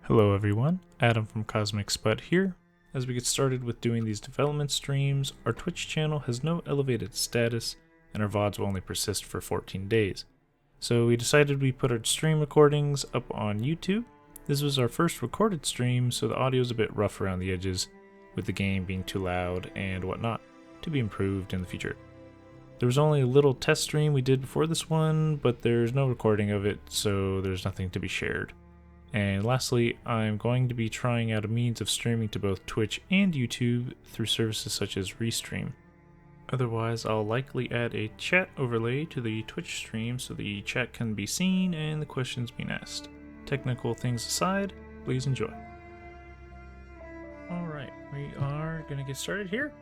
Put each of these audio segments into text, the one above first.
Hello everyone, Adam from Cosmic Spud here. As we get started with doing these development streams, our Twitch channel has no elevated status and our VODs will only persist for 14 days. So we decided we put our stream recordings up on YouTube. This was our first recorded stream, so the audio is a bit rough around the edges, with the game being too loud and whatnot, to be improved in the future. There was only a little test stream we did before this one, but there's no recording of it, so there's nothing to be shared. And lastly, I'm going to be trying out a means of streaming to both Twitch and YouTube through services such as Restream. Otherwise, I'll likely add a chat overlay to the Twitch stream so the chat can be seen and the questions being asked. Technical things aside, please enjoy. Alright, we are going to get started here.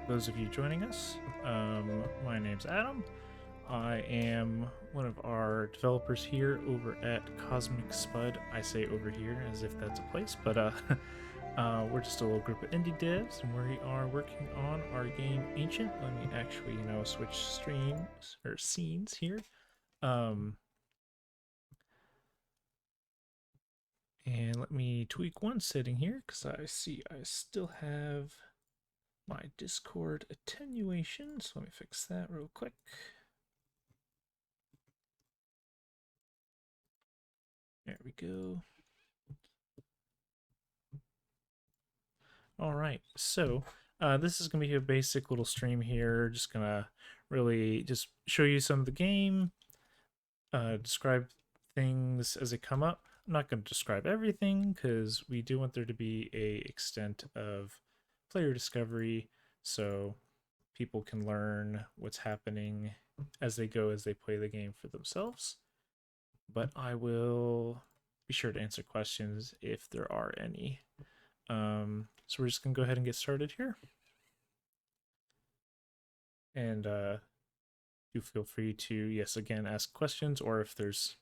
Those of you joining us, my name's Adam. I am one of our developers here over at Cosmic Spud. I say over here as if that's a place, but we're just a little group of indie devs, and we are working on our game Ancient. Let me actually, switch streams or scenes here. And let me tweak one setting here because I see I still have my Discord attenuation. So let me fix that real quick. There we go. All right, so this is going to be a basic little stream here. Just going to really just show you some of the game, describe things as they come up. I'm not going to describe everything because we do want there to be a extent of player discovery so people can learn what's happening as they go, as they play the game for themselves. But I will be sure to answer questions if there are any. So we're just gonna go ahead and get started here. And do feel free to, yes, again, ask questions, or if there's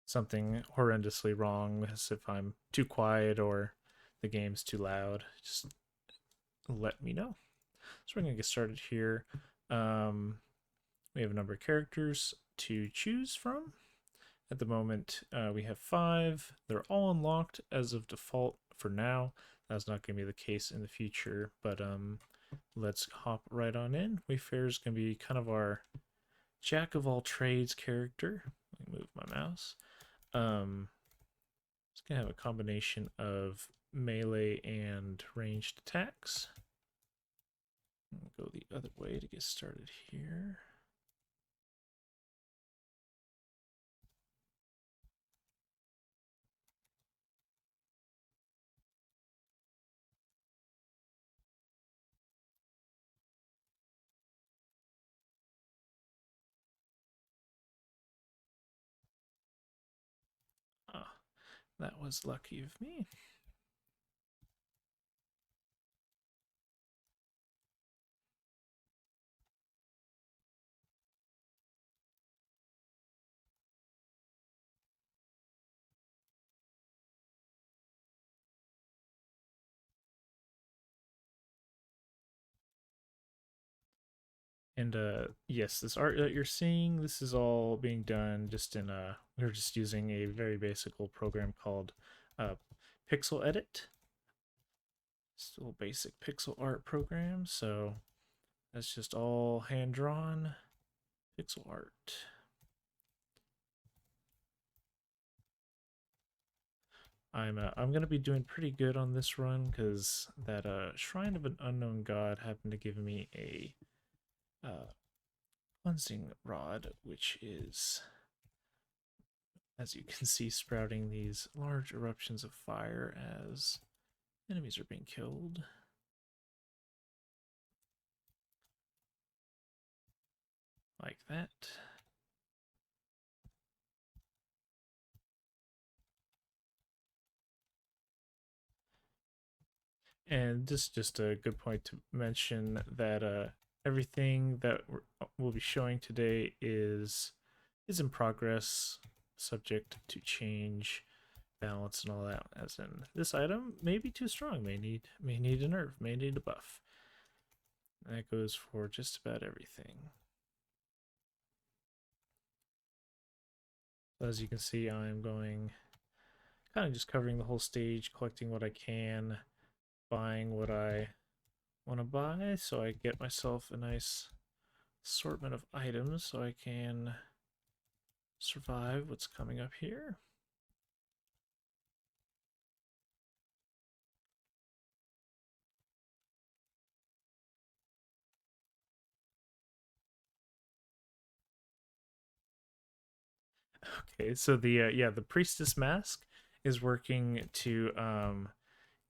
something horrendously wrong, as if I'm too quiet or the game's too loud, just let me know. So we're gonna get started here. We have a number of characters to choose from. At the moment, we have 5. They're all unlocked as of default for now. That's not going to be the case in the future, but let's hop right on in. Wayfair is going to be kind of our jack of all trades character. Let me move my mouse. It's going to have a combination of melee and ranged attacks. Go the other way to get started here. Ah, that was lucky of me. And yes, this art that you're seeing, this is all being done just in we're just using a very basic little program called Pixel Edit. Still basic pixel art program, so that's just all hand drawn pixel art. I'm gonna be doing pretty good on this run because that Shrine of an Unknown God happened to give me a cleansing rod, which is, as you can see, sprouting these large eruptions of fire as enemies are being killed. Like that. And this is just a good point to mention that everything that we'll be showing today is in progress, subject to change, balance, and all that. As in, this item may be too strong, may need a nerf, may need a buff. And that goes for just about everything. As you can see, I'm going kind of just covering the whole stage, collecting what I can, buying what I want to buy, so I get myself a nice assortment of items so I can survive what's coming up here. Okay, so the priestess mask is working to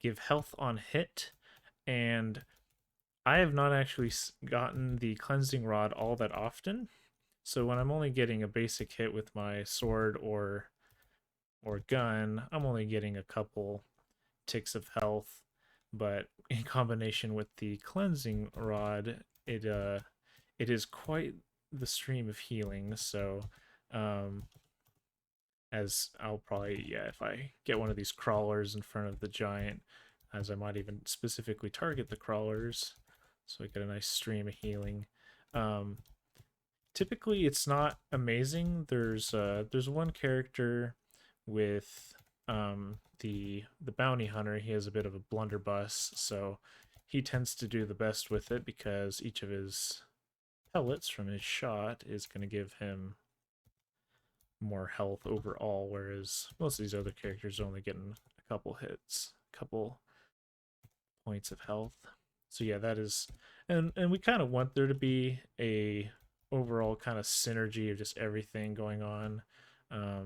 give health on hit, and I have not actually gotten the cleansing rod all that often. So when I'm only getting a basic hit with my sword or gun, I'm only getting a couple ticks of health. But in combination with the cleansing rod, it is quite the stream of healing. So um, as I'll probably, yeah, if I get one of these crawlers in front of the giant, as I might even specifically target the crawlers, so I get a nice stream of healing. Um, Typically, it's not amazing. There's one character with the bounty hunter. He has a bit of a blunderbuss, so he tends to do the best with it because each of his pellets from his shot is going to give him more health overall, whereas most of these other characters are only getting a couple hits, a couple points of health. So yeah, that is, and we kind of want there to be a overall kind of synergy of just everything going on.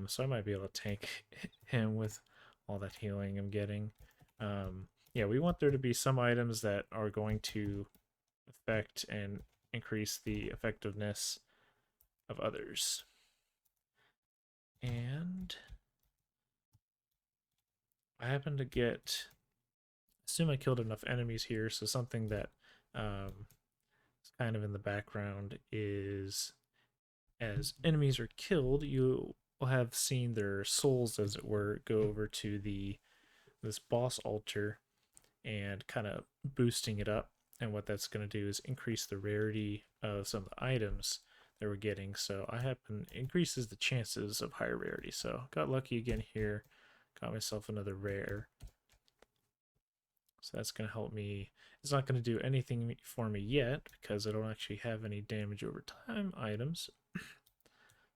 So I might be able to tank him with all that healing I'm getting. Yeah, we want there to be some items that are going to affect and increase the effectiveness of others. And I happen to get, assume I killed enough enemies here, so something that is kind of in the background is as enemies are killed, you will have seen their souls, as it were, go over to this boss altar and kind of boosting it up. And what that's going to do is increase the rarity of some of the items that we're getting. So I happen increases the chances of higher rarity. So got lucky again here. Got myself another rare. So that's going to help me. It's not going to do anything for me yet because I don't actually have any damage over time items.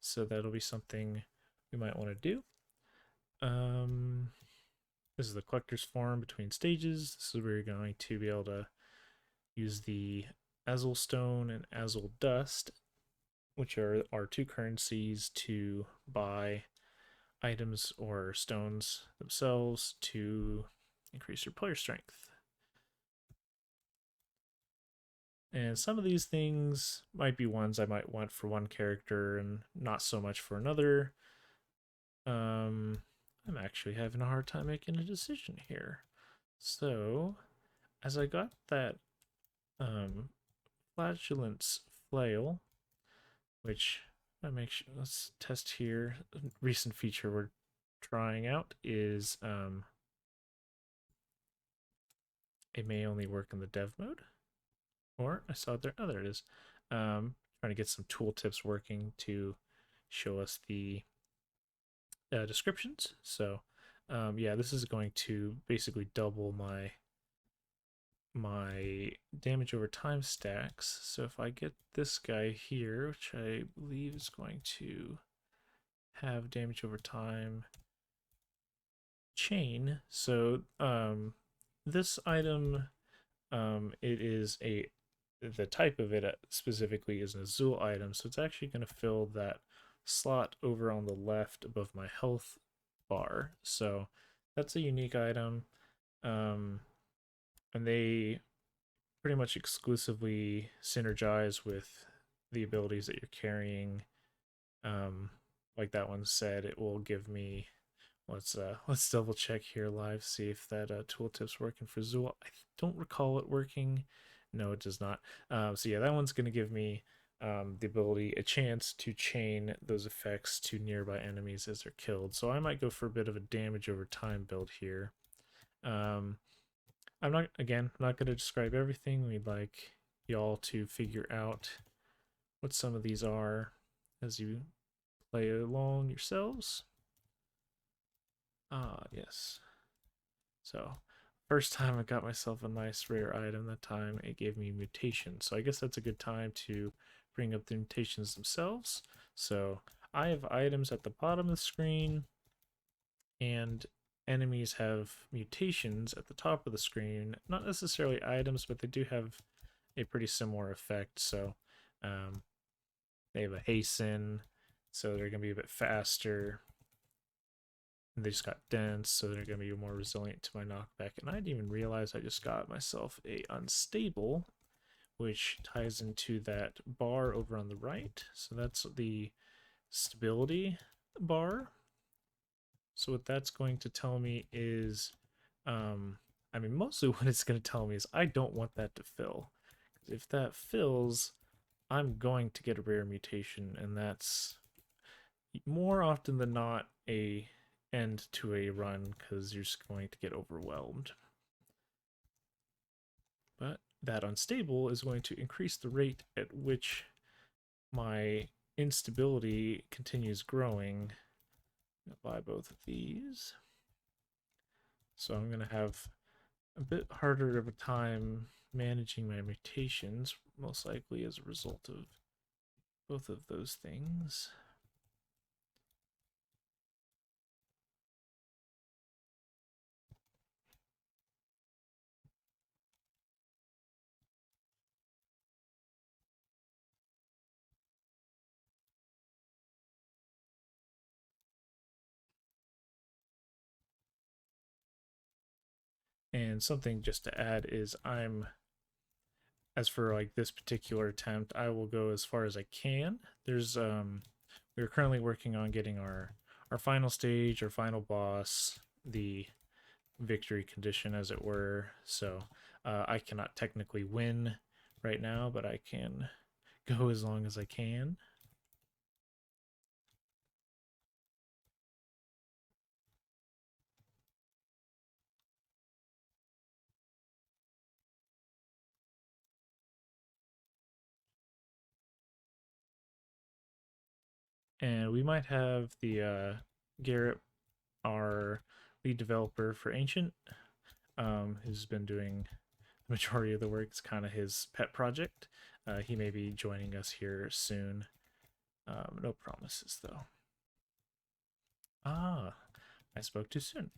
So that'll be something we might want to do. This is the collector's form between stages. This is where you're going to be able to use the Azul Stone and Azul Dust, which are our two currencies, to buy items or stones themselves to increase your player strength. And some of these things might be ones I might want for one character and not so much for another. I'm actually having a hard time making a decision here. So, as I got that flatulence flail, which I make sure, let's test here. A recent feature we're trying out is it may only work in the dev mode, or I saw it there. Oh, there it is. Trying to get some tooltips working to show us the descriptions. So, yeah, this is going to basically double my damage over time stacks. So if I get this guy here, which I believe is going to have damage over time chain. So this item, it is the type of it specifically is an Azul item, so it's actually going to fill that slot over on the left above my health bar. So that's a unique item. And they pretty much exclusively synergize with the abilities that you're carrying. Like that one said, it will give me. Let's double check here live, see if that tooltip's working for Zool. I don't recall it working. No, it does not. So yeah, that one's going to give me the ability, a chance to chain those effects to nearby enemies as they're killed. So I might go for a bit of a damage over time build here. I'm not, again, not going to describe everything. We'd like y'all to figure out what some of these are as you play along yourselves. Ah, yes. So, first time I got myself a nice rare item, that time it gave me mutation. So I guess that's a good time to bring up the mutations themselves. So I have items at the bottom of the screen, and enemies have mutations at the top of the screen. Not necessarily items, but they do have a pretty similar effect. So um, they have a hasten, so they're going to be a bit faster. And they just got dense, so they're going to be more resilient to my knockback. And I didn't even realize I just got myself a unstable, which ties into that bar over on the right. So that's the stability bar. So what that's going to tell me is, I mean, mostly what it's going to tell me is I don't want that to fill. If that fills, I'm going to get a rare mutation, and that's more often than not a end to a run because you're just going to get overwhelmed. But that unstable is going to increase the rate at which my instability continues growing. I'll buy both of these. So I'm going to have a bit harder of a time managing my mutations, most likely as a result of both of those things. And something just to add is as for like this particular attempt, I will go as far as I can. We're currently working on getting our final stage, our final boss, the victory condition as it were. So I cannot technically win right now, but I can go as long as I can. And we might have the Garrett, our lead developer for Ancient, who's been doing the majority of the work. It's kind of his pet project. He may be joining us here soon. No promises though. Ah, I spoke too soon.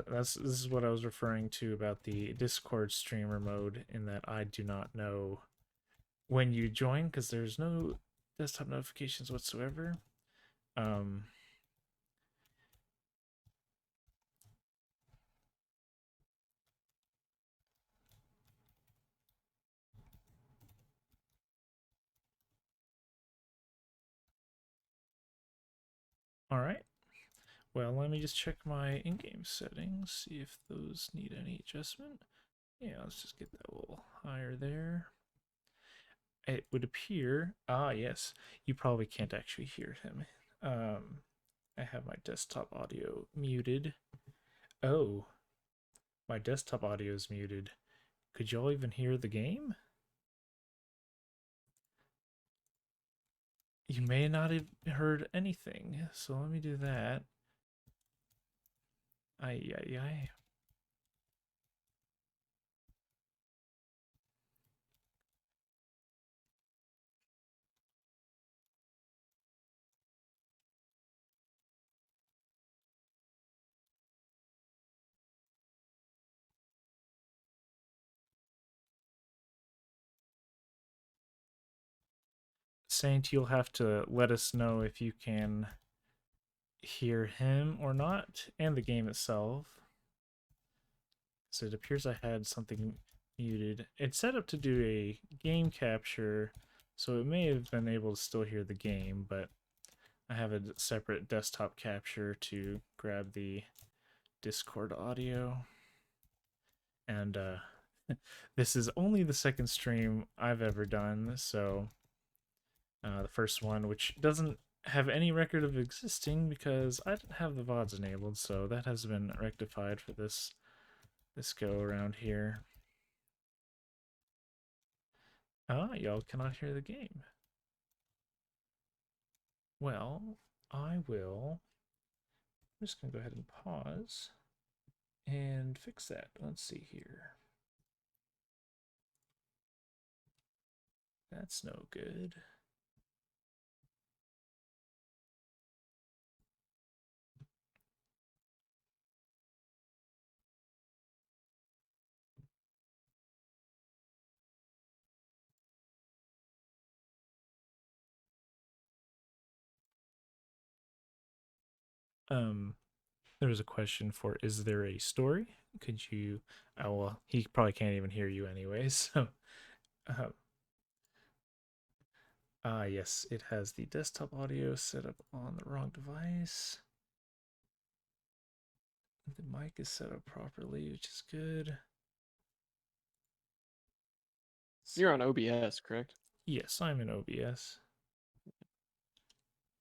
This is what I was referring to about the Discord streamer mode, in that I do not know when you join because there's no desktop notifications whatsoever. Um, all right. Well, let me just check my in-game settings, see if those need any adjustment. Yeah, let's just get that a little higher there. It would appear, yes, you probably can't actually hear him. I have my desktop audio muted. Oh, my desktop audio is muted. Could y'all even hear the game? You may not have heard anything, so let me do that. Ay, ay, ay. Saint, you'll have to let us know if you can hear him or not, and the game itself. So it appears I had something muted. It's set up to do a game capture, so it may have been able to still hear the game, but I have a separate desktop capture to grab the Discord audio. And this is only the second stream I've ever done, so the first one, which doesn't have any record of existing because I didn't have the VODs enabled, so that has been rectified for this go around here. Ah, y'all cannot hear the game. Well, I will. I'm just going to go ahead and pause and fix that. Let's see here. That's no good. There was a question for, is there a story? Could you, well, he probably can't even hear you anyways. So, yes, it has the desktop audio set up on the wrong device. The mic is set up properly, which is good. You're on OBS, correct? Yes, I'm in OBS.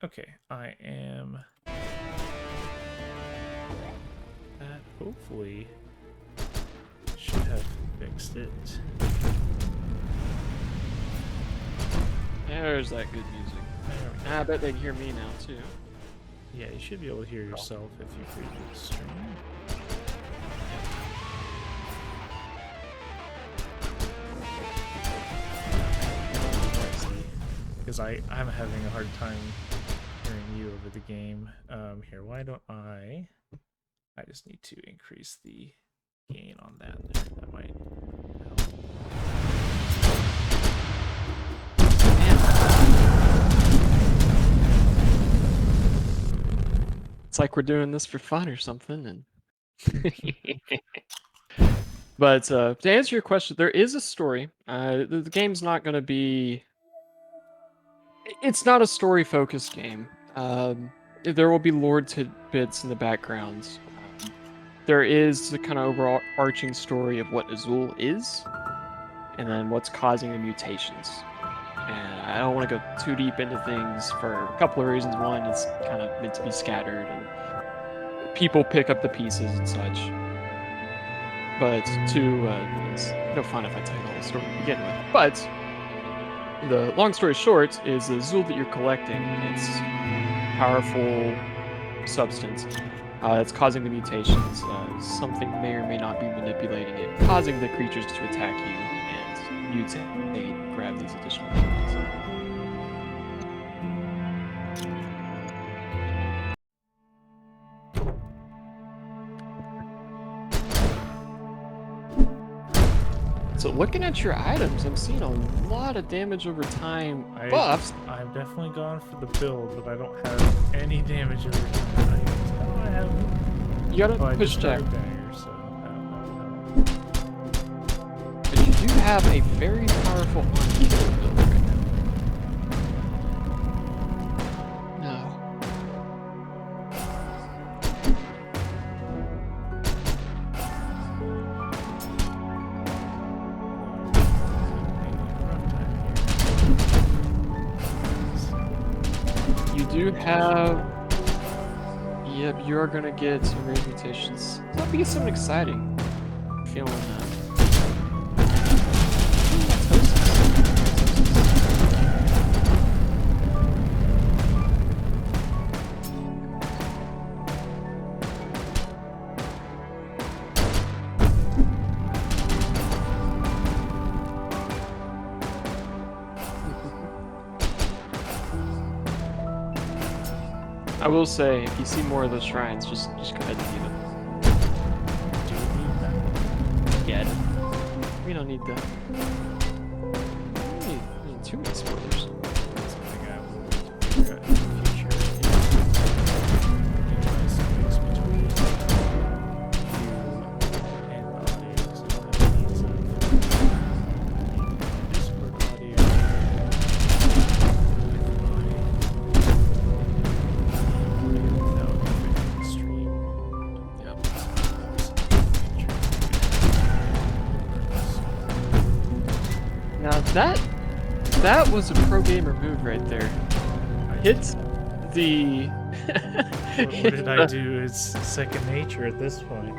Okay, I am. That hopefully should have fixed it. There's that good music. I bet they can hear me now too. Yeah, you should be able to hear yourself if you preview the stream. Because I'm having a hard time hearing you over the game. Here, why don't I just need to increase the gain on that there. That might help. It's like we're doing this for fun or something. And but to answer your question, there is a story. The game's not going to be. It's not a story-focused game. There will be lore tidbits in the background. There is a kind of overarching story of what Azul is, and then what's causing the mutations. And I don't want to go too deep into things for a couple of reasons. One, it's kind of meant to be scattered, and people pick up the pieces and such. But two, it's no fun if I tell you the whole story to begin with. But the long story short is the Azul that you're collecting. It's powerful substance that's causing the mutations. Something may or may not be manipulating it, causing the creatures to attack you and mutate, grab these additional things. So looking at your items, I'm seeing a lot of damage over time buffs. I've definitely gone for the build, but I don't have any damage over time. I have. You gotta push check. But you do have a very powerful Untitled build right now. No. You do have. Yep, you are gonna get some rare mutations. That'll be something exciting. I'm feeling that. I will say, if you see more of those shrines, just go ahead and do them. Yeah, we don't need that. We need too many spoilers. That was a pro gamer move right there. Hit the. What did I do? It's second nature at this point.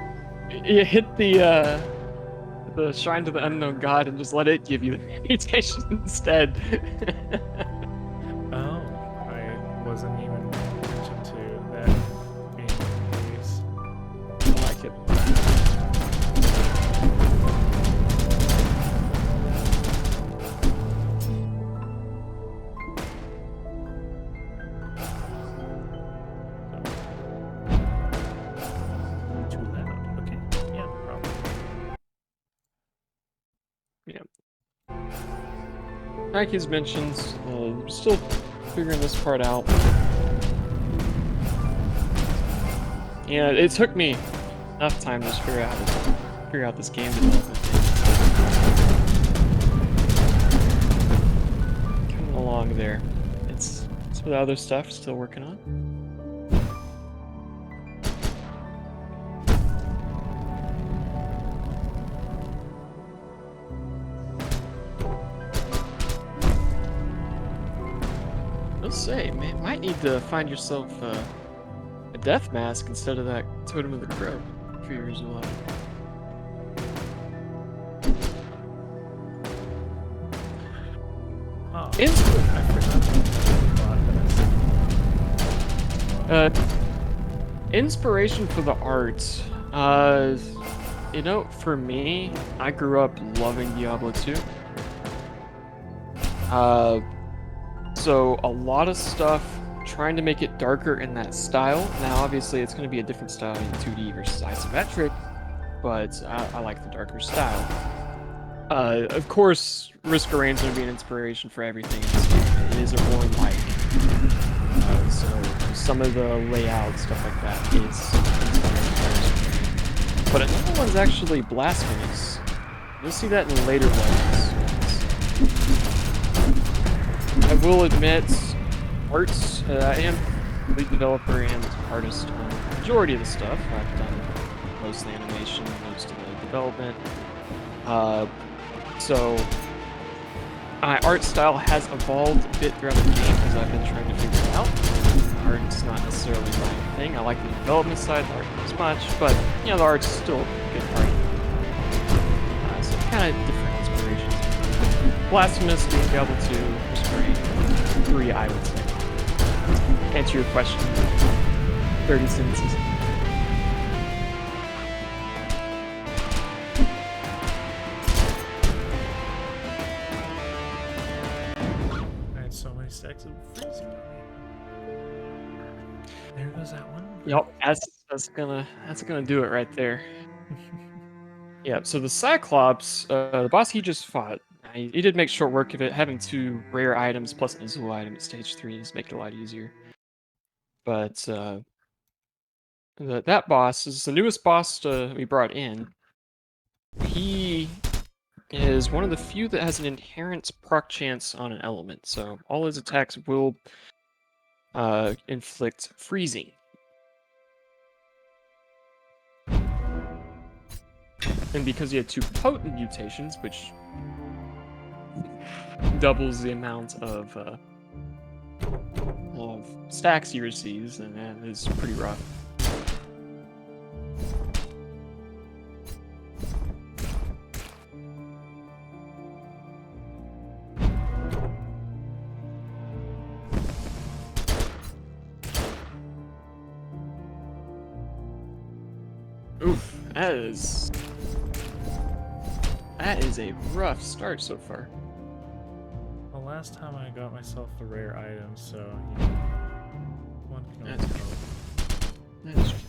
You hit the shrine to the unknown god and just let it give you the mutation instead. Oh, I wasn't even paying attention to that being the case. I like it. Too loud. Okay. Yeah, no problem. Like he's mentioned, still figuring this part out. Yeah, it took me enough time to figure out this game development thing. Coming along there. It's some of the other stuff still working on. Let's say, man, might need to find yourself a death mask instead of that totem of the crow for your Azul item. Oh, In- I forgot. Inspiration for the art. For me, I grew up loving Diablo 2. So a lot of stuff trying to make it darker in that style. Now, obviously, it's going to be a different style in 2D versus isometric, but I like the darker style. Of course, Risk of Rain's going to be an inspiration for everything in this game. It is a roar-like. So some of the layout, stuff like that, is inspired. But another one's actually Blasphemous. You'll see that in later levels. I will admit, arts, I am lead developer and artist on the majority of the stuff. I've done most of the animation, most of the development. So my art style has evolved a bit throughout the game as I've been trying to figure it out. Art's not necessarily my thing. I like the development side, the art not as much, but the art's still a good part. So kind of different inspirations. Blasphemous, doing Diablo 2, Risk of Rain, 3, I would say. Answer your question in 30 sentences. I had so many stacks of freezing on me. There goes that one. Yep, that's gonna do it right there. Yep. So the Cyclops, the boss he just fought, he did make short work of it. Having 2 rare items plus an Azul item at stage 3 is make it a lot easier. But that boss is the newest boss we brought in. He is one of the few that has an inherent proc chance on an element, so all his attacks will inflict freezing. And because he had 2 potent mutations, which doubles the amount of stacks he receives, and that is pretty rough. Oof, that is a rough start so far. Well, last time I got myself a rare item, so one can always That's go. That is true.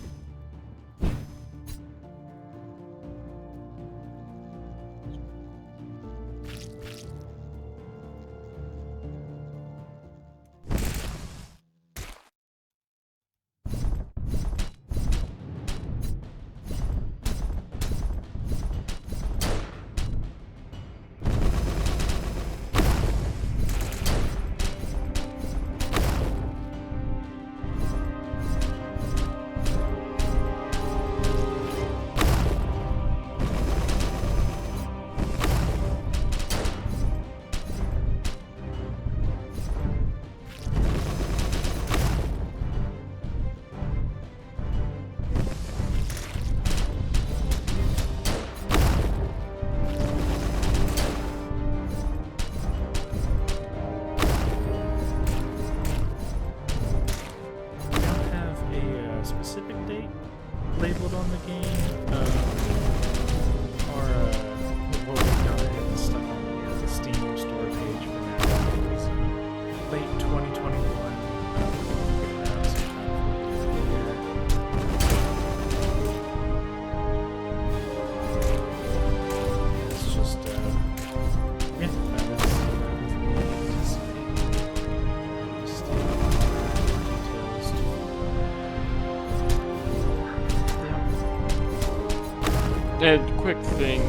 quick thing.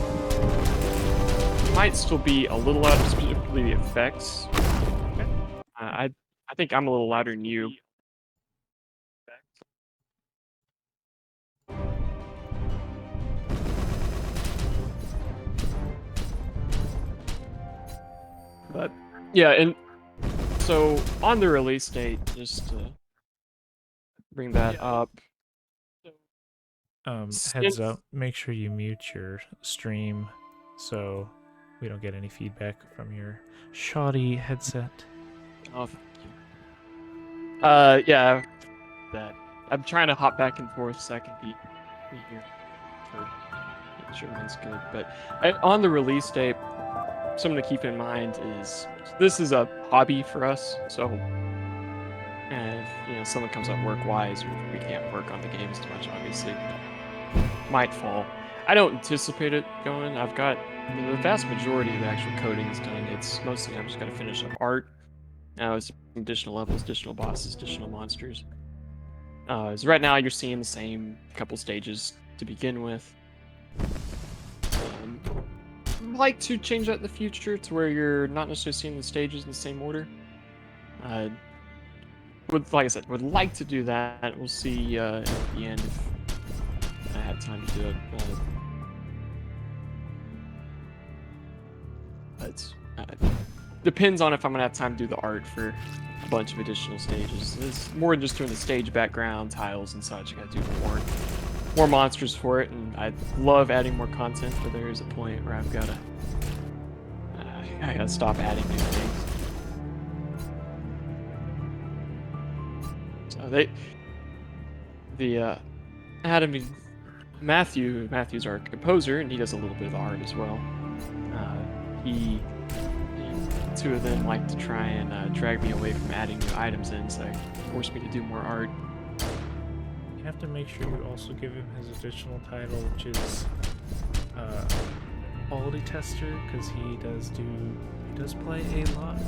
Might still be a little louder, specifically the effects. I think I'm a little louder than you. But yeah, and so on the release date, just to bring that up. Heads up, make sure you mute your stream so we don't get any feedback from your shoddy headset. Oh, yeah, that. I'm trying to hop back and forth so I can be here for make sure everyone's good. But on the release date, something to keep in mind is this is a hobby for us. So, and if something comes up work-wise, we can't work on the games too much. Obviously, might fall. I don't anticipate it going. I've got the vast majority of the actual coding is done. It's mostly I'm just gonna finish up art. Now it's additional levels, additional bosses, additional monsters. So right now you're seeing the same couple stages to begin with. I'd like to change that in the future to where you're not necessarily seeing the stages in the same order. Like I said, would like to do that. We'll see at the end if I have time to do it. But depends on if I'm gonna have time to do the art for a bunch of additional stages. It's more than just doing the stage background, tiles, and such. I gotta do more monsters for it, and I love adding more content, but there is a point where I've gotta I gotta stop adding new things. So Matthew's our composer, and he does a little bit of the art as well. The two of them like to try and drag me away from adding new items in, so they force me to do more art. You have to make sure you also give him his additional title, which is quality tester, because he does play a lot.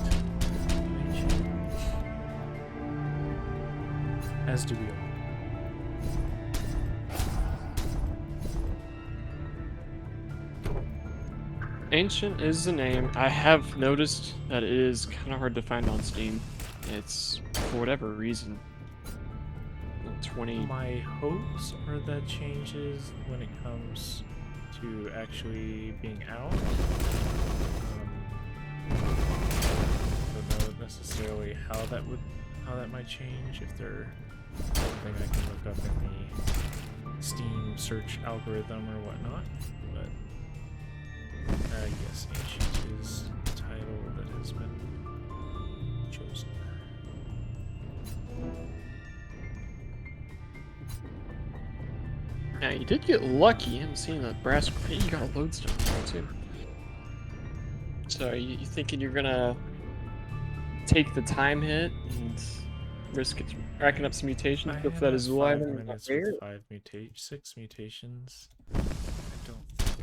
As do we all. Ancient is the name. I have noticed that it is kind of hard to find on Steam. It's, for whatever reason, 20. My hopes are that changes when it comes to actually being out. Don't know necessarily how that might change, if there's something I can look up in the Steam search algorithm or whatnot, but yes, Ancient is the title that has been chosen. Now, you did get lucky. I'm seeing that brass crate. You got a lodestone there, too. So, you thinking you're gonna take the time hit and risk it racking up some mutations? Go for that Azul item. 5 minutes with 6 mutations. I don't think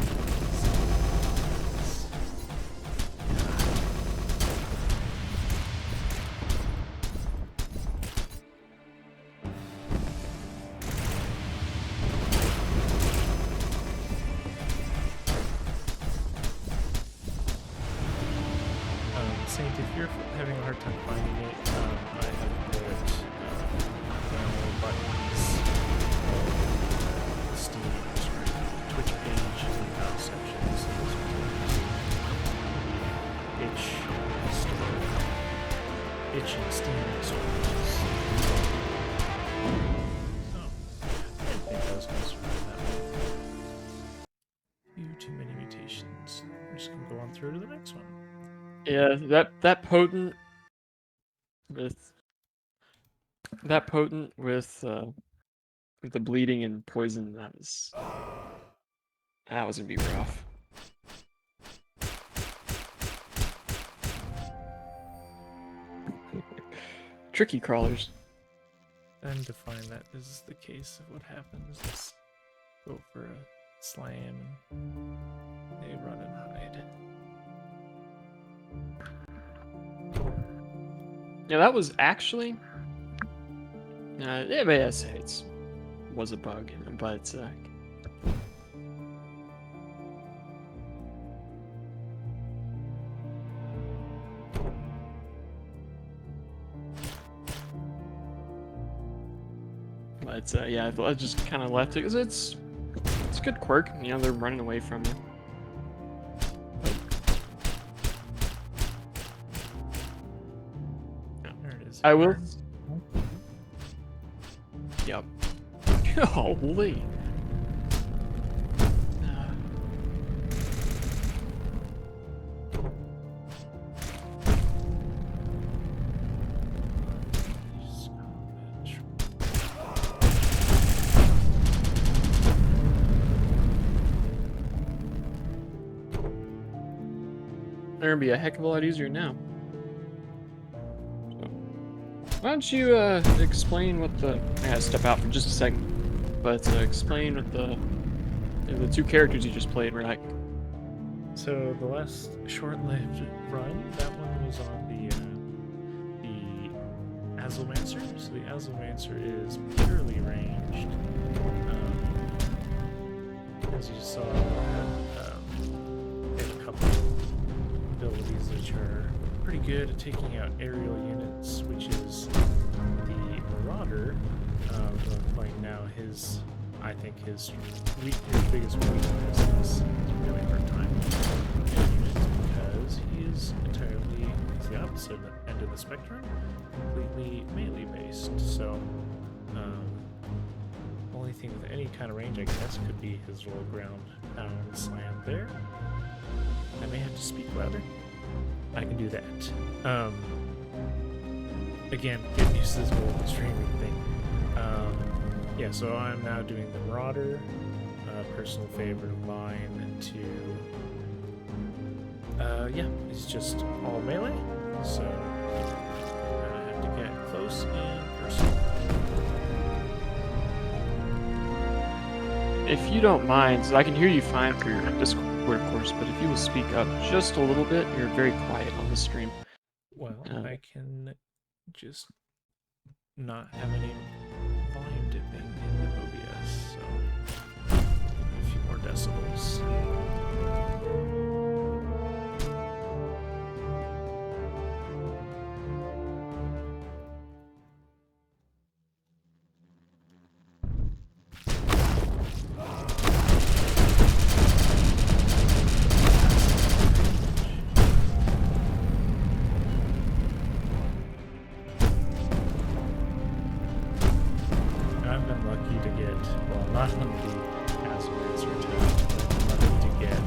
Saint, if you're having a hard time finding it, I have put download buttons, Steam, Twitch page, and the Now sections. Itch and Steam stores. So, I didn't think I was going to survive that one. Too many mutations. We're just going to go on through to the next one. Yeah, that potent with the bleeding and poison, that was gonna be rough. Tricky crawlers. And to find that this is the case of what happens, let's go for a slam and they run and hide. Yeah, that was actually I say it was a bug, but But yeah, I just kind of left it because it's a good quirk. You know, they're running away from you. There it is. I will. Yep. Holy. They're gonna be a heck of a lot easier now. So, why don't you explain what the? I gotta step out for just a second, but explain what the two characters you just played were like. So the last short-lived run, that one was on the Azulmancer. So the Azulmancer is purely ranged. As you saw, it had a couple abilities which are pretty good at taking out aerial units, which is the Marauder. Who I'm playing now, I think his biggest weakness is really hard time units because he is entirely the opposite end of the spectrum, completely melee based. So, only thing with any kind of range, I guess, could be his roll ground pound slam there. I may have to speak louder. I can do that. Again, get used to this whole streaming thing. Yeah, so I'm now doing the Marauder, personal favorite of mine, yeah, it's just all melee, so I have to get close and personal. If you don't mind, so I can hear you fine for your Discord, of course, but if you will speak up just a little bit, you're very quiet on the stream. Well, I can just not have any volume dipping in the OBS, so a few more decibels. Not on the Azulmancer attack, but I'm lucky to get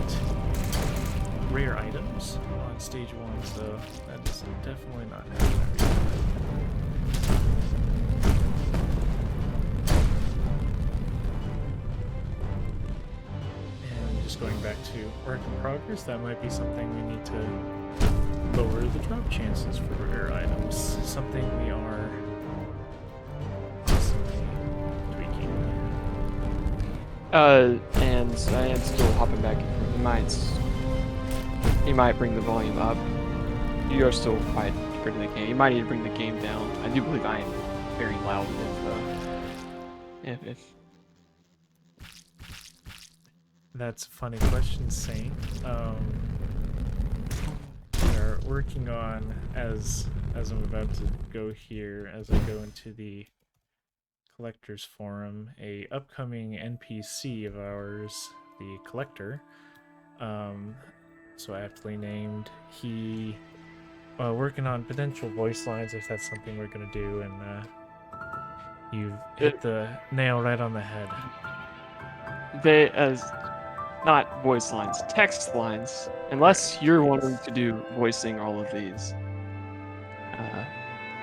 rare items on stage 1, so that is definitely not happening every time. And just going back to work in progress, that might be something we need to lower the drop chances for rare items. Something we are and I am still hopping back and forth. He might bring the volume up. You are still quiet compared to the game. You might need to bring the game down. I do believe I am very loud if That's a funny question, Saint. We're working on, as I'm about to go here, as I go into the Collectors Forum, a upcoming NPC of ours, the Collector, so aptly named. He working on potential voice lines if that's something we're gonna do, and you've hit the nail right on the head. They not voice lines, text lines, unless you're wanting to do voicing all of these.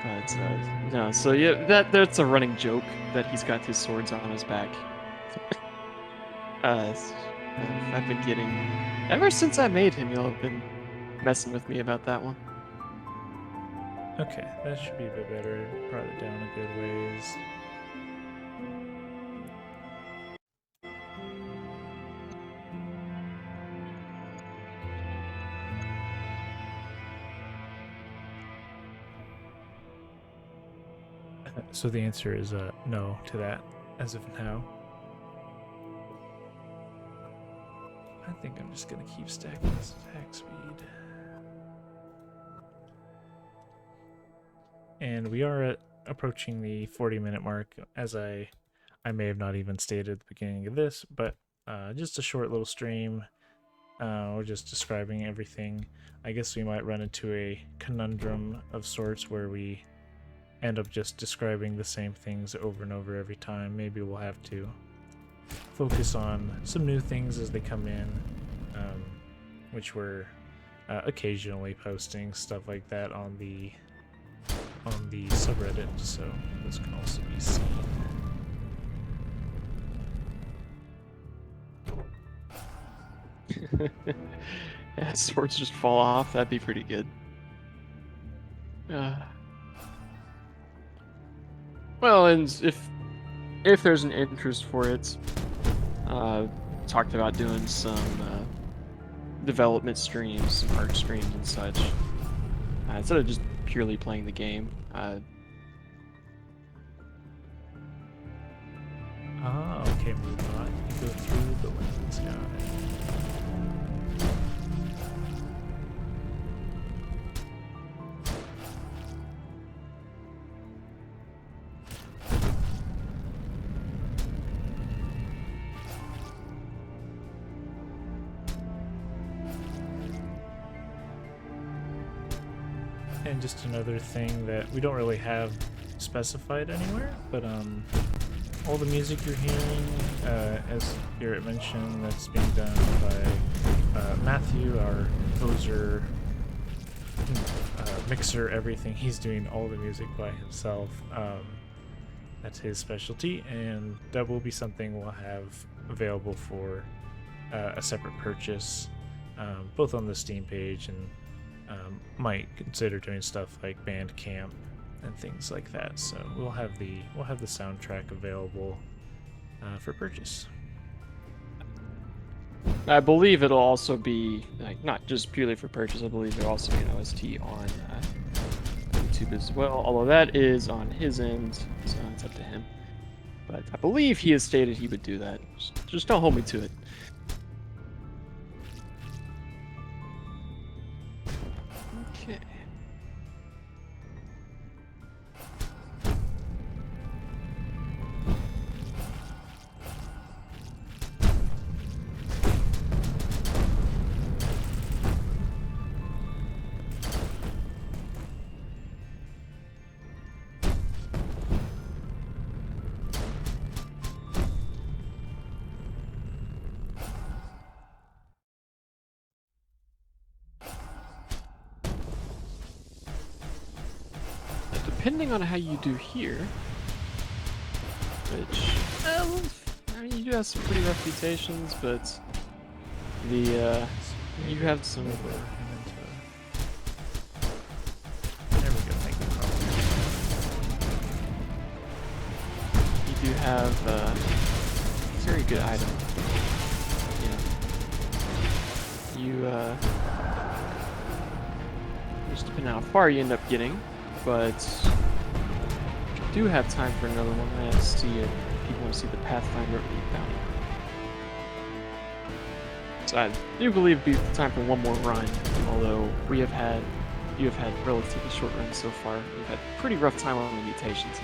But no, so yeah, that's a running joke that he's got his swords on his back. I've been getting ever since I made him. Y'all have been messing with me about that one. Okay, that should be a bit better. Brought it down a good ways. So the answer is no to that, as of now. I think I'm just gonna keep stacking this attack speed. And we are approaching the 40-minute mark. As I I may have not even stated at the beginning of this, but just a short little stream. We're just describing everything. I guess we might run into a conundrum of sorts where we end up just describing the same things over and over every time. Maybe we'll have to focus on some new things as they come in, which we're occasionally posting stuff like that on the subreddit, so those can also be seen. Yeah, swords just fall off. That'd be pretty good. Well, and if there's an interest for it, talked about doing some development streams, some art streams and such, instead of just purely playing the game. Okay, move on. You go through the lens, got it. And just another thing that we don't really have specified anywhere, but all the music you're hearing, as Garrett mentioned, that's being done by Matthew, our composer, mixer, everything. He's doing all the music by himself. That's his specialty, and that will be something we'll have available for a separate purchase, both on the Steam page and might consider doing stuff like Bandcamp and things like that. So we'll have the soundtrack available for purchase. I believe it'll also be not just purely for purchase. I believe there'll also be an OST on YouTube as well. Although that is on his end, so it's up to him. But I believe he has stated he would do that. Just don't hold me to it. Okay. Depending on how you do here, which, I mean, you do have some pretty rough mutations, but you have some. There we go. Thank you. You do have a very good item. You just depending on how far you end up getting, but do have time for another one. I see it. People want to see the Pathfinder bounty. So I do believe it'd be time for one more run. Although you have had relatively short runs so far. You've had pretty rough time on the mutations.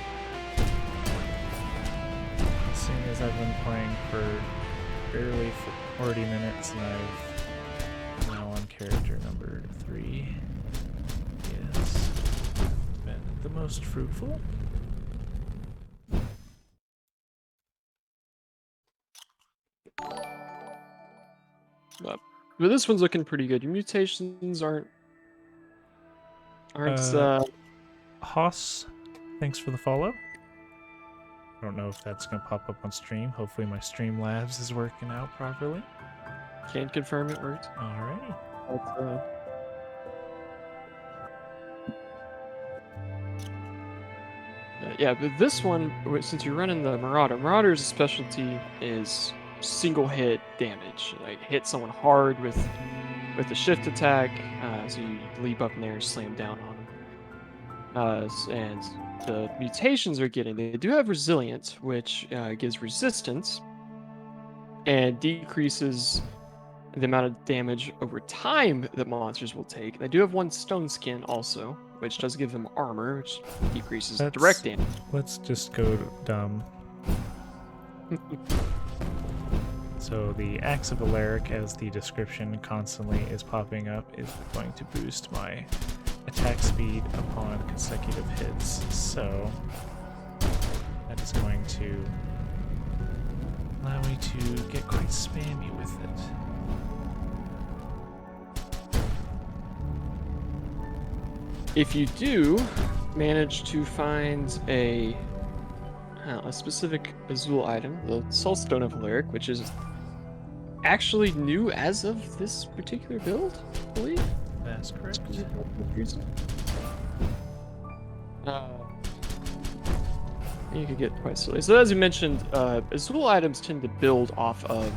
Seeing as I've been playing for barely 40 minutes and I'm now on character number 3, yes, been the most fruitful. But this one's looking pretty good. Your mutations aren't Haas, thanks for the follow. I don't know if that's going to pop up on stream. Hopefully my Streamlabs is working out properly. Can't confirm it worked. Alrighty. Yeah, but this one, since you're running the Marauder's specialty is single hit damage. Like hit someone hard with a shift attack, so you leap up in there and slam down on them. And the mutations they're getting, they do have resilience, which gives resistance and decreases the amount of damage over time that monsters will take. They do have one stone skin also, which does give them armor, which decreases direct damage. Let's just go dumb. So the Axe of Alaric, as the description constantly is popping up, is going to boost my attack speed upon consecutive hits. So that is going to allow me to get quite spammy with it. If you do manage to find a specific Azul item, the Soulstone of Alaric, which is actually new as of this particular build, I believe. That's correct. You could get quite silly. So as you mentioned, Azul items tend to build off of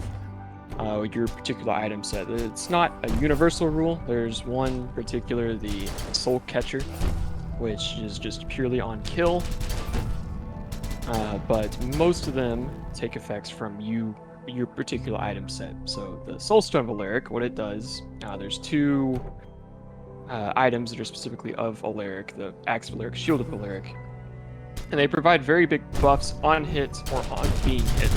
your particular item set. It's not a universal rule. There's one particular, the Soul Catcher, which is just purely on kill. But most of them take effects from your particular item set. So the Soulstone of Alaric, what it does, there's two items that are specifically of Alaric, the Axe of Alaric, Shield of Alaric. And they provide very big buffs on hit or on being hit.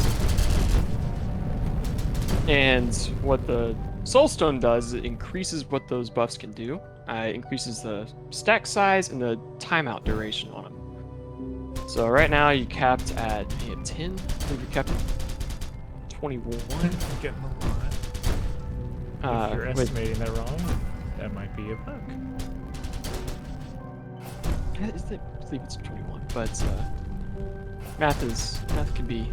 And what the Soulstone does is it increases what those buffs can do. It increases the stack size and the timeout duration on them. So right now you capped at 10. I think you capped at 21. I'm getting a lot. If you're estimating that wrong, that might be a bug. I believe it's 21, but math can be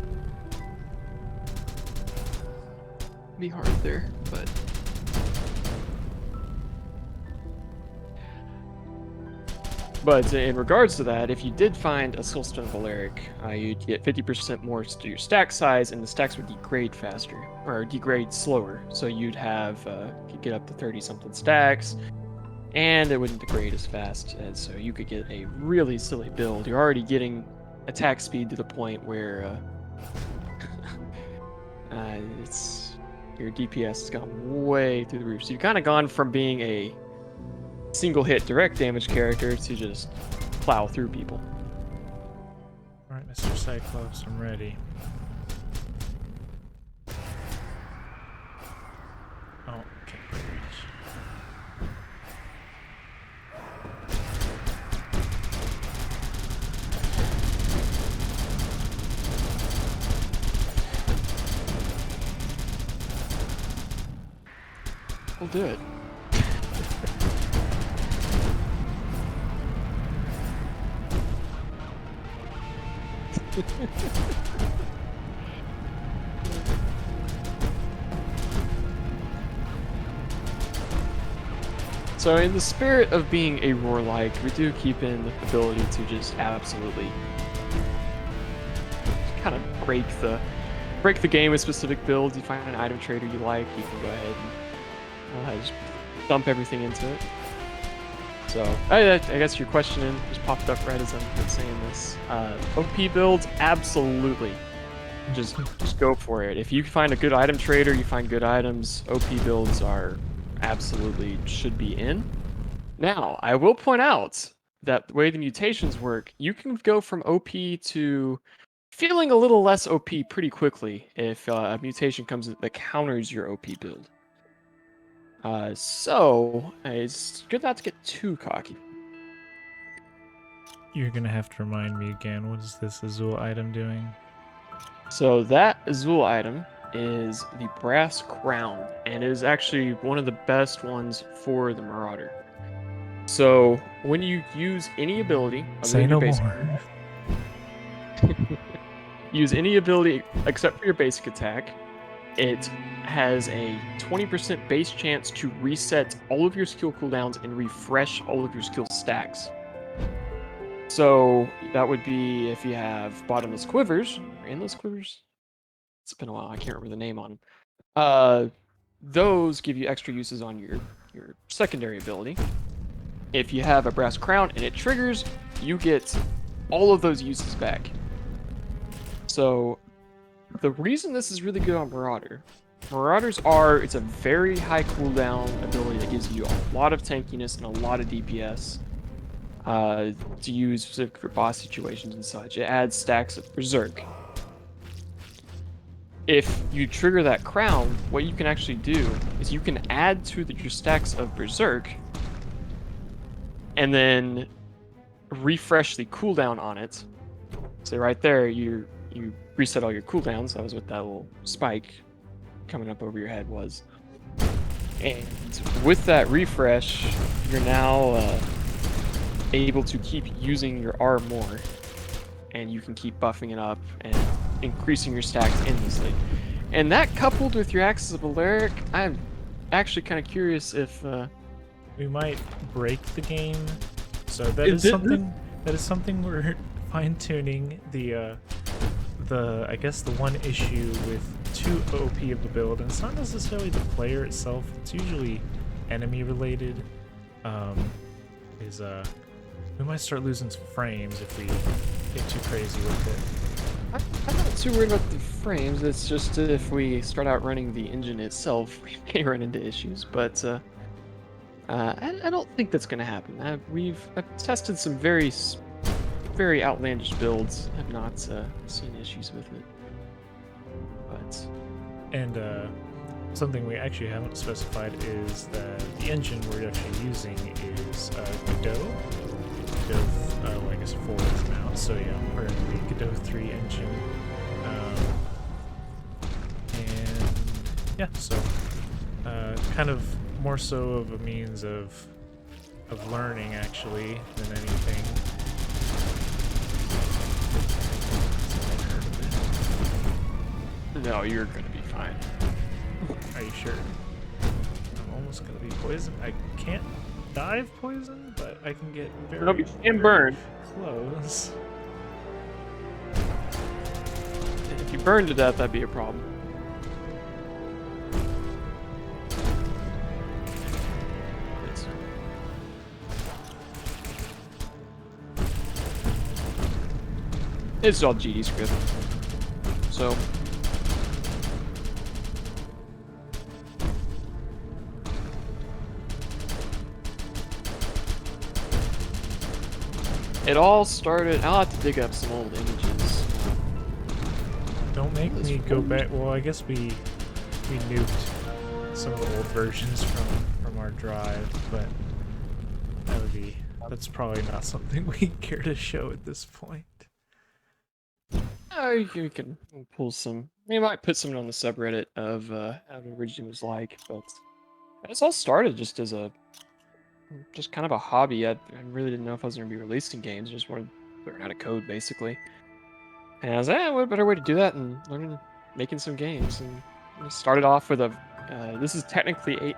hard there, but in regards to that, if you did find a Soulstone of Alaric, you'd get 50% more to your stack size, and the stacks would degrade faster, or degrade slower. So you'd could get up to 30-something stacks, and it wouldn't degrade as fast, and so you could get a really silly build. You're already getting attack speed to the point where your DPS has gone way through the roof. So you've kind of gone from being a single hit direct damage character to just plow through people. Alright, Mr. Cyclops, I'm ready. Oh, okay. We'll do it. So in the spirit of being a roar-like, we do keep in the ability to just absolutely kind of break the game with specific builds. You find an item trader you like, you can go ahead and just dump everything into it. So I guess your question just popped up right as I'm saying this. OP builds, absolutely. Just go for it. If you find a good item trader, you find good items, OP builds are absolutely should be in. Now, I will point out that the way the mutations work, you can go from OP to feeling a little less OP pretty quickly if a mutation comes that counters your OP build. So it's good not to get too cocky. You're gonna have to remind me again, what is this Azul item doing? So that Azul item is the Brass Crown, and it is actually one of the best ones for the Marauder. So when you use any ability, Say no more. Use any ability except for your basic attack, it has a 20% base chance to reset all of your skill cooldowns and refresh all of your skill stacks. So that would be if you have Bottomless Quivers, or Endless Quivers. It's been a while, I can't remember the name on them. Those give you extra uses on your secondary ability. If you have a Brass Crown and it triggers, you get all of those uses back. So the reason this is really good on Marauders it's a very high cooldown ability that gives you a lot of tankiness and a lot of DPS to use specific for boss situations and such. It adds stacks of Berserk. if you trigger that crown, what you can actually do is you can add to your stacks of Berserk and then refresh the cooldown on it. So right there, you reset all your cooldowns. That was what that little spike coming up over your head was. And with that refresh, you're now able to keep using your R more, and you can keep buffing it up and increasing your stacks endlessly. And that coupled with your Axis of Alaric, I'm actually kind of curious if we might break the game. So that is something we're fine-tuning. The I guess the one issue with too OP of the build, and it's not necessarily the player itself, it's usually enemy related, is we might start losing some frames if we get too crazy with it. I'm not too worried about the frames. It's just if we start out running the engine itself, we may run into issues. But I don't think that's going to happen. I've tested some very outlandish builds. I've not seen issues with it. But something we actually haven't specified is that the engine we're actually using is Godot. Godot, I guess 4 is now. So yeah, we're in the Godot 3 engine. And yeah, so kind of more so of a means of learning actually than anything. no, you're gonna be fine. Are you sure? I'm almost gonna be poisoned. I can't dive poison, but I can get very, You can burn. close. If you burn to death, that'd be a problem. It's all GD script. So it all started. I'll have to dig up some old images. Don't make me go back. Well, I guess we nuked some of the old versions from our drive, but that's probably not something we care to show at this point. You can pull some. We might put some on the subreddit of how it originally was like, but it's all started just as just kind of a hobby. I really didn't know if I was going to be releasing games. I just wanted to learn how to code, basically. And I was like, what better way to do that than learning, making some games? And I started off with this is technically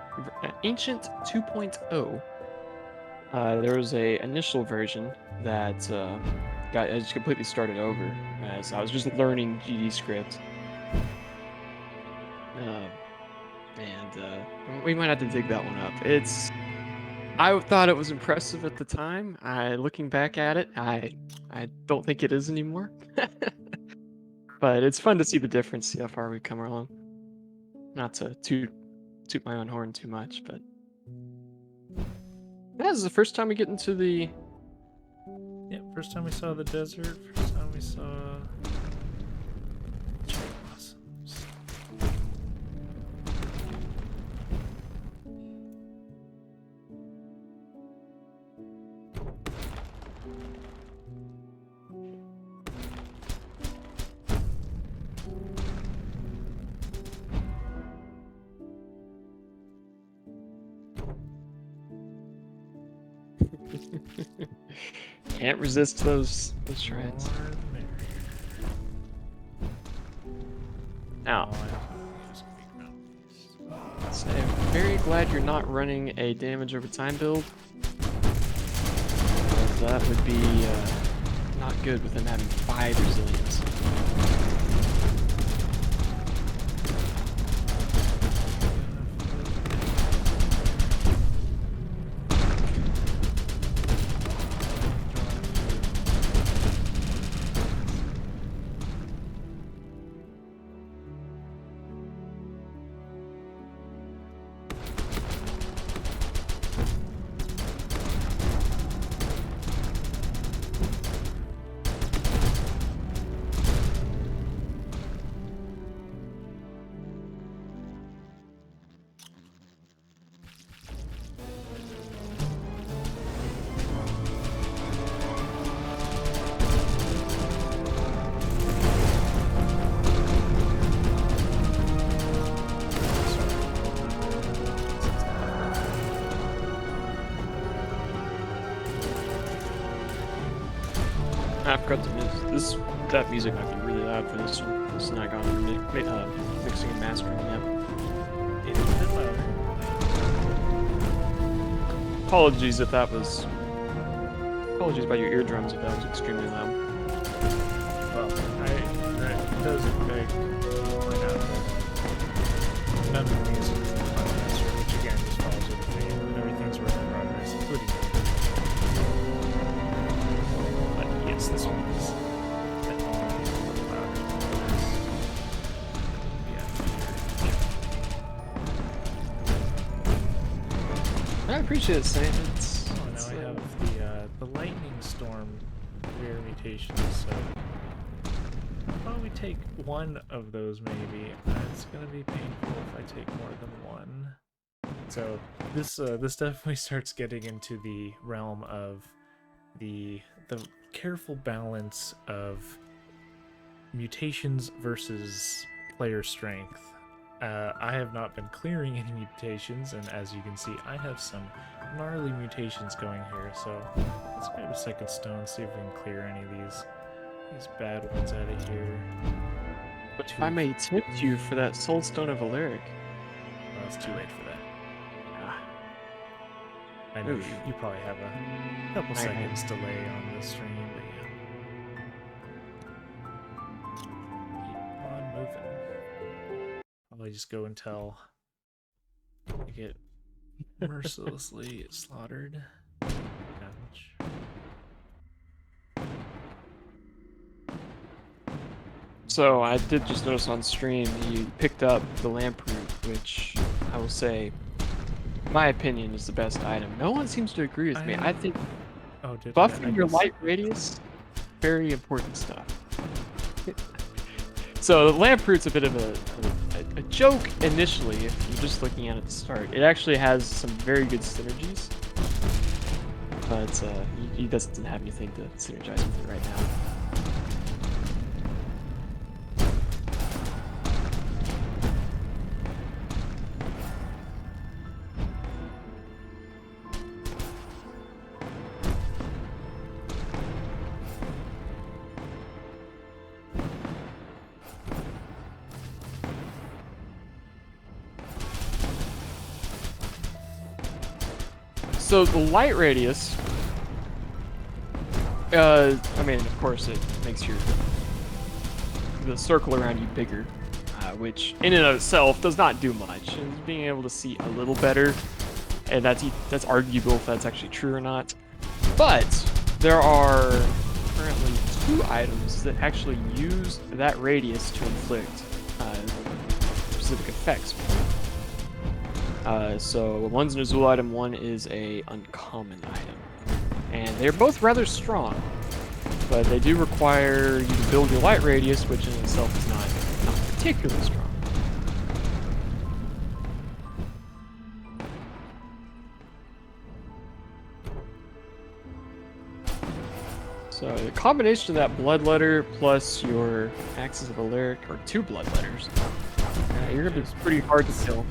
Ancient 2.0. There was a initial version that I just completely started over. So I was just learning GD script. And we might have to dig that one up. I thought it was impressive at the time. Looking back at it, I don't think it is anymore. But it's fun to see the difference, see how far we've come along. Not to toot my own horn too much, but this is the first time we get into the. Yeah, first time we saw the desert. First time we saw. Blossoms. Can't resist those shreds. Now, so I'm very glad you're not running a damage over time build. Because that would be not good with them having 5 resilience. I forgot to miss that music might be really loud for this one. This is not gone through mixing and mastering yet. It's a bit louder. Apologies about your eardrums if that was extremely loud. Well, it does beg point out that none of the music is in the final master, which again just follows with the theme. Everything's work in progress, including me. But yes, this one is definitely a little louder than the I appreciate it, Saint. Oh, now I have the lightning storm rare mutations, so why don't we take one of those maybe? It's gonna be painful if I take more than one. So this definitely starts getting into the realm of the careful balance of mutations versus player strength. I have not been clearing any mutations, and as you can see, I have some gnarly mutations going here, so let's grab a second stone, see if we can clear any of these bad ones out of here. But if I may tip you for that Soul Stone of Alaric. Well, it's too late for that. Ah. I know you probably have a couple seconds delay on this stream, but yeah. Keep on moving. Probably just go until I get mercilessly slaughtered. Ouch. So I did just notice on stream you picked up the Lamproot, which I will say, in my opinion, is the best item. No one seems to agree with me. I think buffing your light radius, very important stuff. So the Lamproot's a bit of a joke initially if you're just looking at it at the start. It actually has some very good synergies, but he doesn't have anything to synergize with it right now. So the light radius, I mean, of course, it makes the circle around you bigger, which in and of itself does not do much. And being able to see a little better, and that's arguable if that's actually true or not. But there are currently 2 items that actually use that radius to inflict specific effects. So one's an Azul item, one is a uncommon item. And they're both rather strong, but they do require you to build your light radius, which in itself is not particularly strong. So the combination of that bloodletter plus your Axis of Alaric, or 2 bloodletters, you're gonna be pretty hard to kill.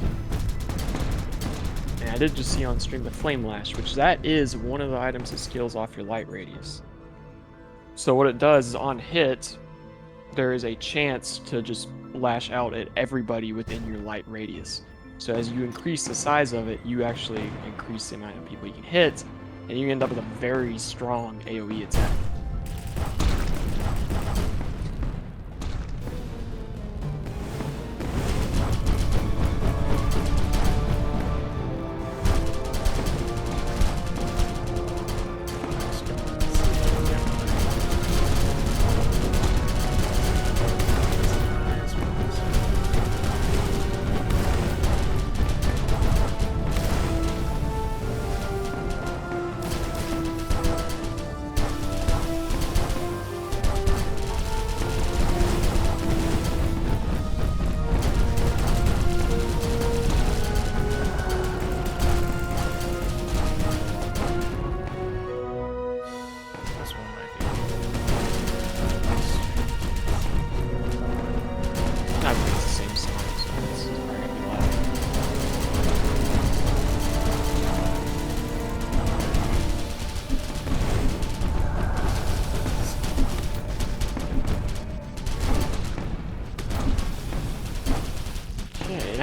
And I did just see on stream the Flame Lash, which that is one of the items that scales off your light radius. So what it does is on hit, there is a chance to just lash out at everybody within your light radius. So as you increase the size of it, you actually increase the amount of people you can hit, and you end up with a very strong AoE attack.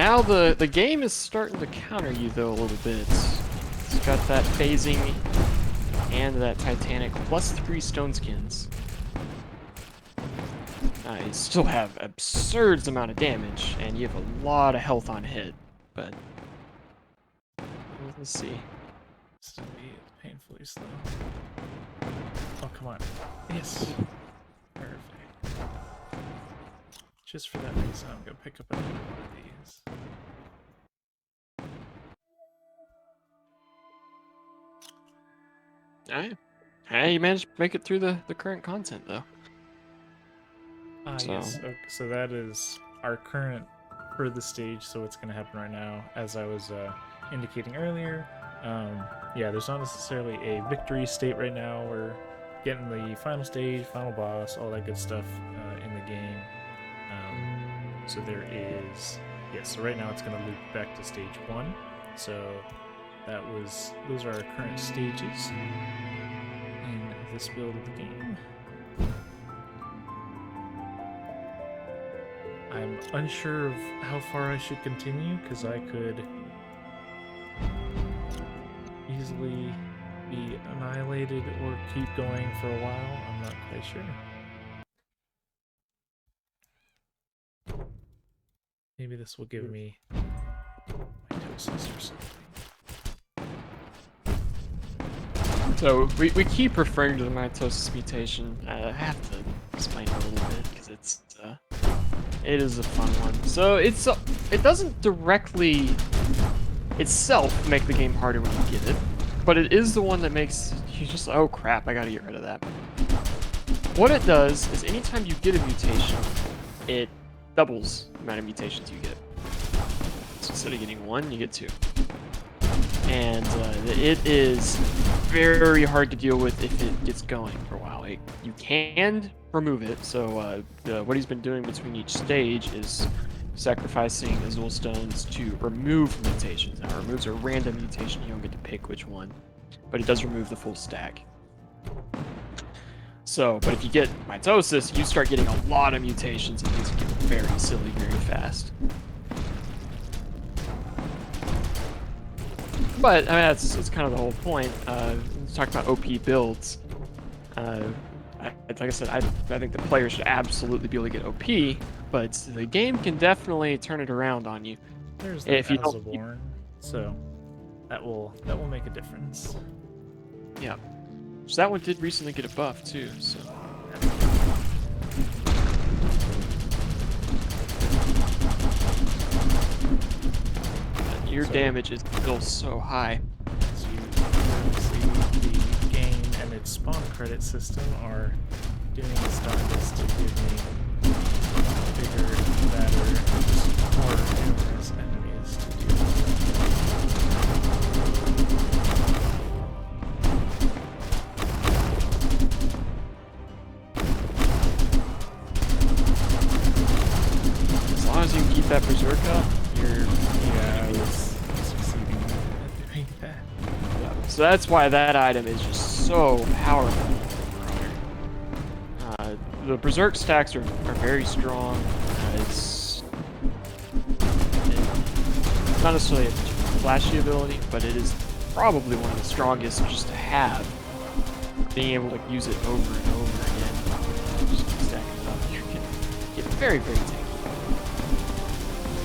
Now the game is starting to counter you though a little bit. It's got that phasing and that Titanic plus 3 stone skins. You still have absurd amount of damage, and you have a lot of health on hit, but let's see. This is painfully slow. Oh, come on. Yes. Perfect. Just for that reason, I'm gonna pick up another one of these. Alright. Hey, you managed to make it through the current content, though. Yes. Okay, so that is our current for the stage, so what's going to happen right now, as I was indicating earlier. Yeah, there's not necessarily a victory state right now. We're getting the final stage, final boss, all that good stuff in the game. So there is, so right now it's going to loop back to stage 1. So those are our current stages in this build of the game. I'm unsure of how far I should continue, because I could easily be annihilated or keep going for a while. I'm not quite sure. Maybe this will give me mitosis or something. So we keep referring to the mitosis mutation. I have to explain it a little bit because it is a fun one. So it doesn't directly itself make the game harder when you get it, but it is the one that makes you just, oh crap, I gotta get rid of that. What it does is anytime you get a mutation, it doubles the amount of mutations you get. So instead of getting 1, you get 2. And it is very hard to deal with if it gets going for a while. You can remove it, so what he's been doing between each stage is sacrificing Azul stones to remove mutations. Now, it removes a random mutation, you don't get to pick which one, but it does remove the full stack. So, but if you get mitosis, you start getting a lot of mutations, and things get very silly very fast. But, I mean, that's kind of the whole point. Talk about OP builds. Like I said, I think the player should absolutely be able to get OP, but the game can definitely turn it around on you. There's the Azelborn, so that will make a difference. Yeah. So that one did recently get a buff too, so. Your damage is still so high. So the game and its spawn credit system are doing its darndest to give me bigger, better, more numerous enemies to deal with. As long as you can keep that berserk up, you're succeeding at doing that. Yeah. So that's why that item is just so powerful. The berserk stacks are very strong. It's not necessarily a flashy ability, but it is probably one of the strongest just to have. Being able to use it over and over again, just keep stacking it up, you can get very, very tanky.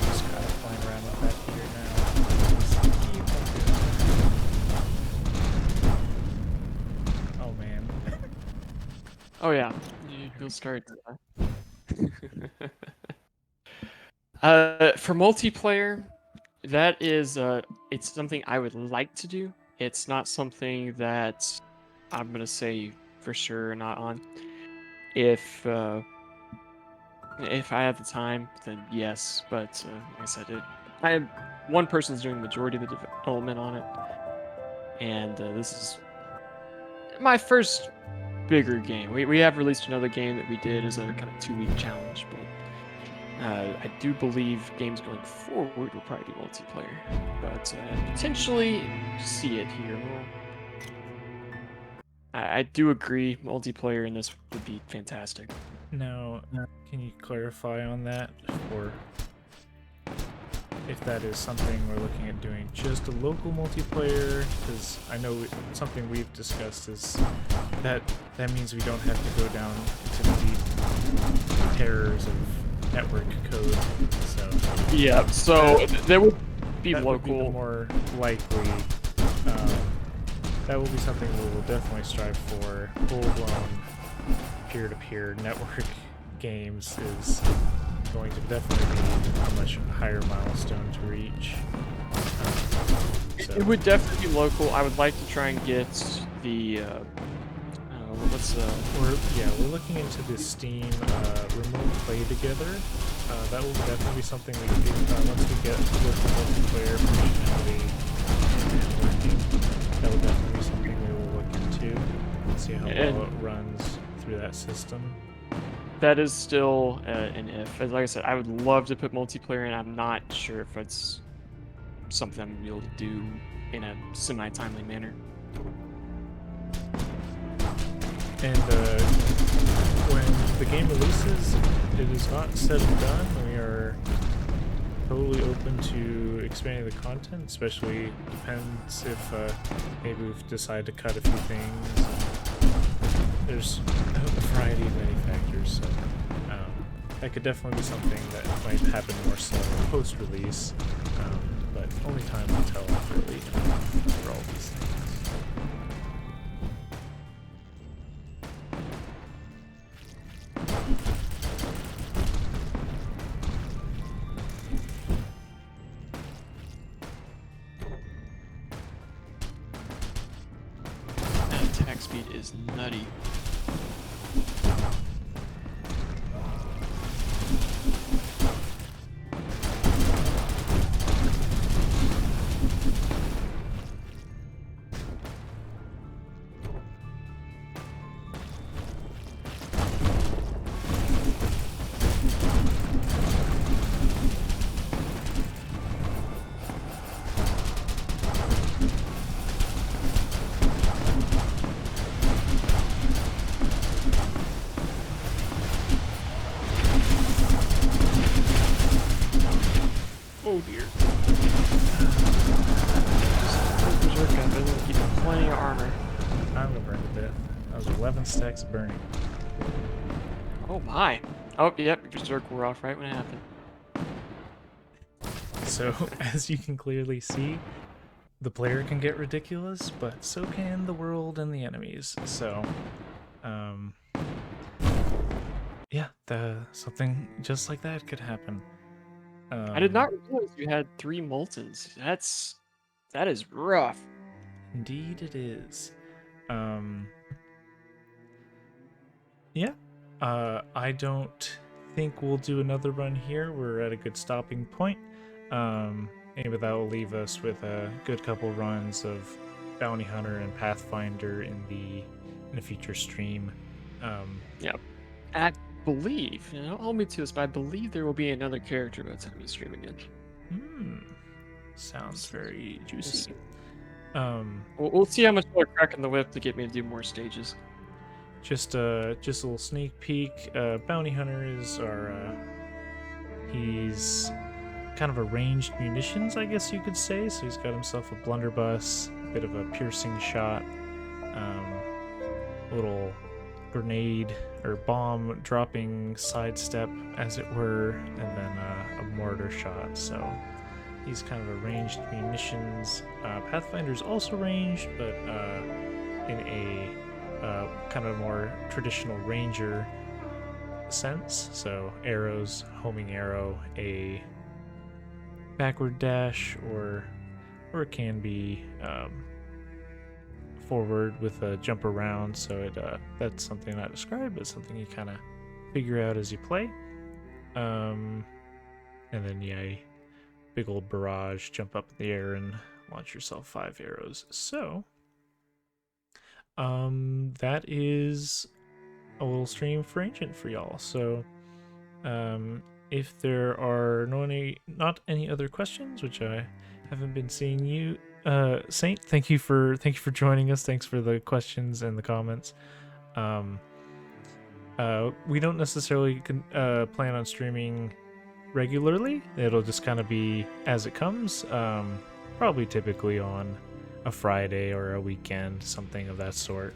Just gotta flying around with that here now. Oh man. Oh yeah, you'll start. For multiplayer, that is it's something I would like to do. It's not something that I'm gonna say for sure not on. If I have the time, then yes. But like I said, one person's doing the majority of the development on it, and this is my first bigger game. We have released another game that we did as a kind of 2-week challenge, but I do believe games going forward will probably be multiplayer, but potentially see it here. I do agree, multiplayer in this would be fantastic. Now, can you clarify on that for if that is something we're looking at doing just a local multiplayer, because I know something we've discussed is that means we don't have to go down into the deep terrors of network code. So yeah, so there would be that local. would be the more likely. That will be something we will definitely strive for. Full-blown peer-to-peer network games is going to definitely be a much higher milestone to reach. So. It would definitely be local. I would like to try and get the we're looking into the Steam remote play together. That will definitely be something we can do once we get local multiplayer functionality and working. That will definitely be something we will look into and see how well it runs through that system. That is still an if. Like I said, I would love to put multiplayer in. I'm not sure if it's something I'm going to be able to do in a semi-timely manner. And when the game releases, it is not said and done. We are totally open to expanding the content, especially depends if maybe we've decided to cut a few things. There's a variety of many factors, so that could definitely be something that might happen more so post-release, but only time will tell really for all these things. Speed is nutty. Oh dear. Berserk gun, but it'll keep plenty of armor. I'm gonna burn to death. That was 11 stacks of burning. Oh my. Oh, yep, Berserk wore off right when it happened. So, as you can clearly see, the player can get ridiculous, but so can the world and the enemies. So, yeah, something just like that could happen. I did not realize you had 3 Moltons. That is rough. Indeed it is. Yeah. I don't think we'll do another run here. We're at a good stopping point. Maybe that will leave us with a good couple runs of Bounty Hunter and Pathfinder in a future stream. Yep. I believe, don't hold me to this, but I believe there will be another character by the time we stream again. Sounds very juicy. We'll see how much more crack in the whip to get me to do more stages. Just a little sneak peek. Bounty Hunter is he's kind of a ranged munitions, I guess you could say. So he's got himself a blunderbuss, a bit of a piercing shot, little grenade or bomb dropping sidestep, as it were, and then a mortar shot. So he's kind of a ranged munitions. Pathfinder's also ranged, but in a kind of more traditional ranger sense. So arrows, homing arrow, a backward dash, or it can be forward with a jump around. So that's something not described, but something you kind of figure out as you play. And then a big old barrage, jump up in the air and launch yourself 5 arrows. So that is a little stream for Ancient for y'all. So if there are not any other questions, which I haven't been seeing you, Saint, thank you for joining us. Thanks for the questions and the comments. We don't necessarily plan on streaming regularly. It'll just kind of be as it comes, probably typically on a Friday or a weekend, something of that sort.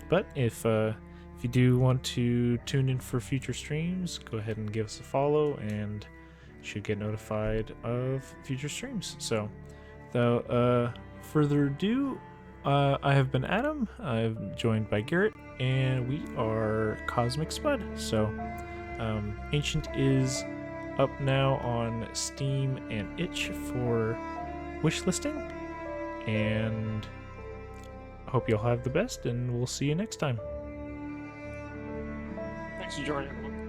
But if you do want to tune in for future streams, go ahead and give us a follow, and you should get notified of future streams. So, without further ado, I have been Adam. I'm joined by Garrett, and we are Cosmic Spud. So, Ancient is up now on Steam and Itch for wishlisting, and hope you'll have the best, and we'll see you next time. Thanks for joining, everyone.